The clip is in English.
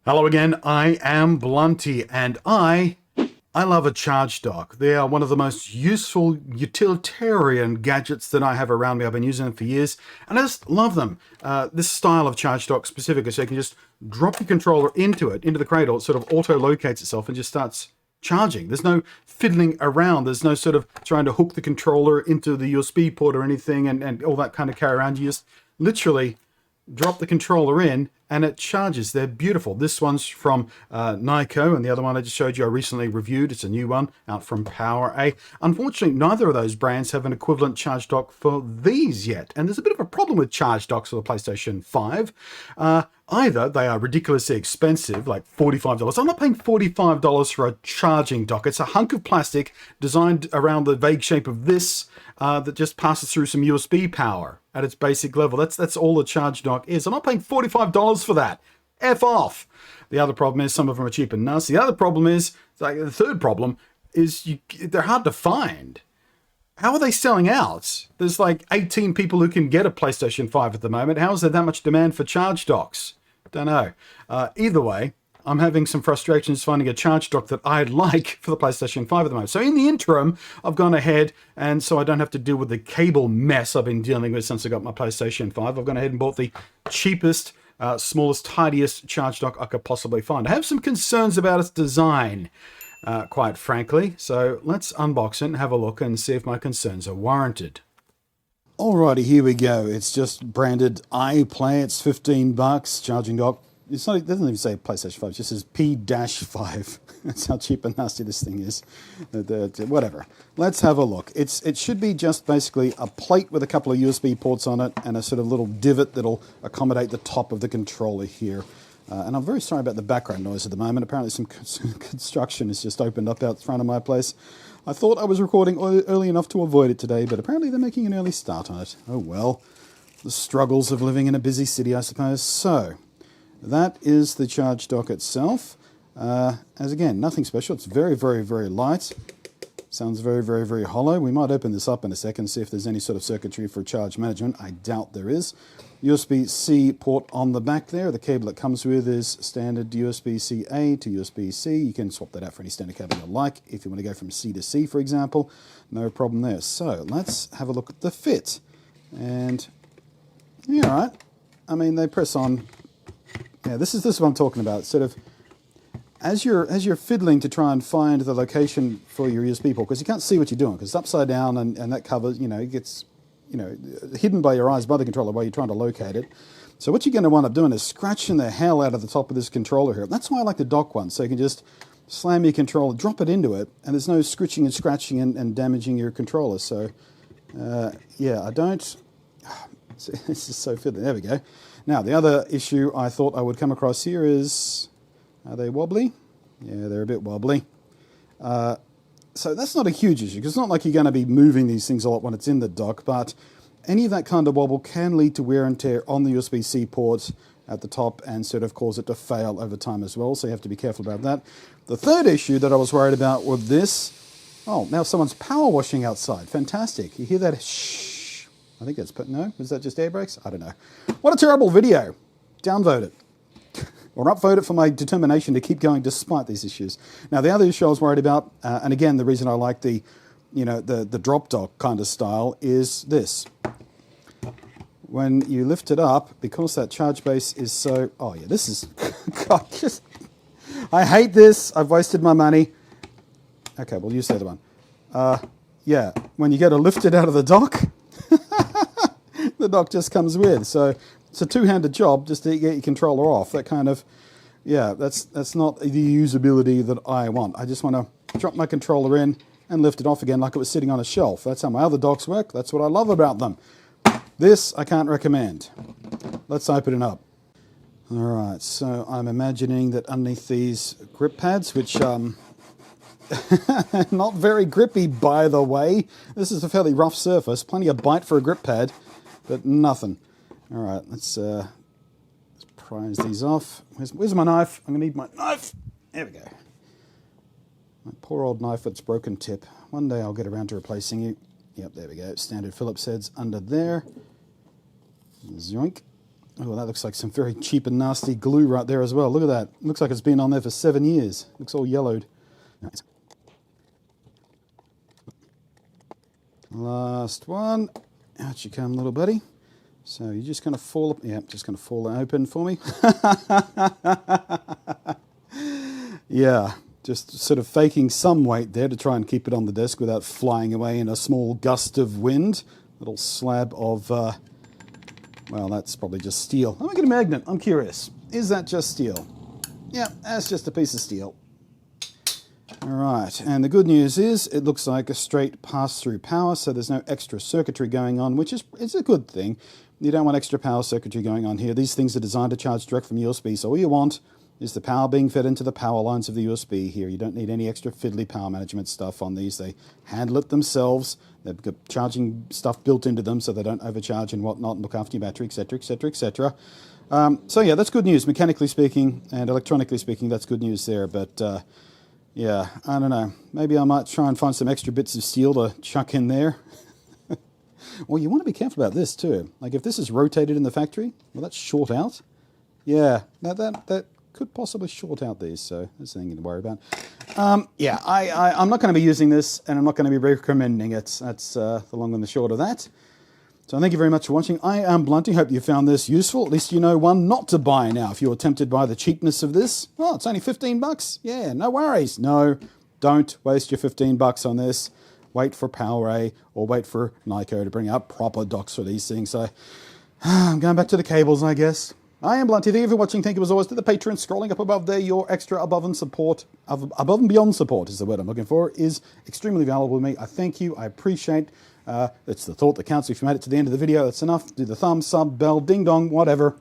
Hello again, I am Blunty, and I love a charge dock. They are one of the most useful utilitarian gadgets that I have around me. I've been using them for years, and I just love them. This style of charge dock specifically, so you can just drop your controller into it, into the cradle, it sort of auto-locates itself and just starts charging. There's no fiddling around. There's no sort of trying to hook the controller into the USB port or anything and all that kind of carry around. You just literally drop the controller in and it charges. They're beautiful. This one's from Nyko, and the other one I just showed you I recently reviewed. It's a new one out from PowerA. Unfortunately, neither of those brands have an equivalent charge dock for these yet, and there's a bit of a problem with charge docks for the PlayStation 5. Either they are ridiculously expensive, like $45. I'm not paying $45 for a charging dock. It's a hunk of plastic designed around the vague shape of this that just passes through some USB power at its basic level. That's all the charge dock is. I'm not paying $45 for that. F off. The other problem is some of them are cheap and nasty. The other problem is, like the third problem, is they're hard to find. How are they selling out? There's like 18 people who can get a PlayStation 5 at the moment. How is there that much demand for charge docks? Don't know. Either way, I'm having some frustrations finding a charge dock that I like for the PlayStation 5 at the moment. So in the interim, I've gone ahead, and so I don't have to deal with the cable mess I've been dealing with since I got my PlayStation 5, I've gone ahead and bought the cheapest, smallest, tidiest charge dock I could possibly find. I have some concerns about its design, quite frankly. So let's unbox it and have a look and see if my concerns are warranted. Alrighty, here we go. It's just branded iPlay. It's $15. Charging dock. It's not, it doesn't even say PlayStation 5, it just says P-5. That's how cheap and nasty this thing is. Whatever. Let's have a look. It should be just basically a plate with a couple of USB ports on it and a sort of little divot that'll accommodate the top of the controller here. And I'm very sorry about the background noise at the moment. Apparently some construction has just opened up out front of my place. I thought I was recording early enough to avoid it today, but apparently they're making an early start on it. Oh well. The struggles of living in a busy city, I suppose. So that is the charge dock itself. As again, nothing special. It's very, very, very light. Sounds very, very, very hollow. We might open this up in a second, see if there's any sort of circuitry for charge management. I doubt there is. USB-C port on the back there. The cable it comes with is standard USB-C-A to USB-C. You can swap that out for any standard cable you like. If you want to go from C to C, for example, no problem there. So let's have a look at the fit. And, yeah, all right. I mean, they press on. Yeah, this is what I'm talking about. Sort of, as you're fiddling to try and find the location for your USB port, because you can't see what you're doing, because it's upside down and that covers, it gets, hidden by your eyes by the controller while you're trying to locate it. So what you're going to wind up doing is scratching the hell out of the top of this controller here. That's why I like the dock one, so you can just slam your controller, drop it into it, and there's no scritching and scratching and damaging your controller. So, yeah, I don't. This is so fiddly. There we go. Now, the other issue I thought I would come across here is, are they wobbly? Yeah, they're a bit wobbly. So that's not a huge issue, because it's not like you're going to be moving these things a lot when it's in the dock, but any of that kind of wobble can lead to wear and tear on the USB-C port at the top and sort of cause it to fail over time as well, so you have to be careful about that. The third issue that I was worried about with this, oh, now someone's power washing outside. Fantastic. You hear that? Shh. I think that's, no? Is that just air brakes? I don't know. What a terrible video. Downvote it. Or upvote it for my determination to keep going despite these issues. Now, the other issue I was worried about, and again, the reason I like the drop dock kind of style is this. When you lift it up, because that charge base is so, oh yeah, this is, God, I hate this. I've wasted my money. Okay, we'll use the other one. Yeah, when you go to lift it out of the dock, the dock just comes with. So it's a two-handed job just to get your controller off. That kind of, yeah, that's not the usability that I want. I just want to drop my controller in and lift it off again like it was sitting on a shelf. That's how my other docks work. That's what I love about them. This I can't recommend. Let's open it up. All right, so I'm imagining that underneath these grip pads, which not very grippy, by the way. This is a fairly rough surface. Plenty of bite for a grip pad, but nothing. All right, let's prise these off. Where's my knife? I'm going to need my knife. There we go. My poor old knife with its broken tip. One day I'll get around to replacing it. Yep, there we go. Standard Phillips heads under there. Zoink. Oh, that looks like some very cheap and nasty glue right there as well. Look at that. Looks like it's been on there for 7 years. Looks all yellowed. Nice. Last one. Out you come, little buddy. So you're just going to fall, yeah, just going to fall open for me. Yeah, just sort of faking some weight there to try and keep it on the desk without flying away in a small gust of wind. Little slab of, well, that's probably just steel. I'm going to get a magnet. I'm curious. Is that just steel? Yeah, that's just a piece of steel. All right, and the good news is it looks like a straight pass-through power, so there's no extra circuitry going on, which is a good thing. You don't want extra power circuitry going on here. These things are designed to charge direct from USB, so all you want is the power being fed into the power lines of the USB here. You don't need any extra fiddly power management stuff on these. They handle it themselves. They've got charging stuff built into them so they don't overcharge and whatnot and look after your battery, etc., etc., etc. So yeah, that's good news. Mechanically speaking and electronically speaking, that's good news there, but yeah, I don't know. Maybe I might try and find some extra bits of steel to chuck in there. Well, you want to be careful about this too. Like if this is rotated in the factory, will that short out? Yeah, that could possibly short out these, so that's nothing to worry about. Yeah, I'm not going to be using this, and I'm not going to be recommending it. That's the long and the short of that. So thank you very much for watching. I am Blunty. Hope you found this useful. At least you know one not to buy now if you're tempted by the cheapness of this. Oh, it's only 15 bucks. Yeah, no worries. No, don't waste your 15 bucks on this. Wait for PowerA or wait for Nyko to bring out proper docks for these things. So I'm going back to the cables, I guess. I am Blunty. Thank you for watching. Thank you as always to the patrons scrolling up above there. Your extra above and beyond support is the word I'm looking for, is extremely valuable to me. I thank you. I appreciate it's the thought that counts. If you made it to the end of the video, that's enough. Do the thumb, sub, bell, ding dong, whatever.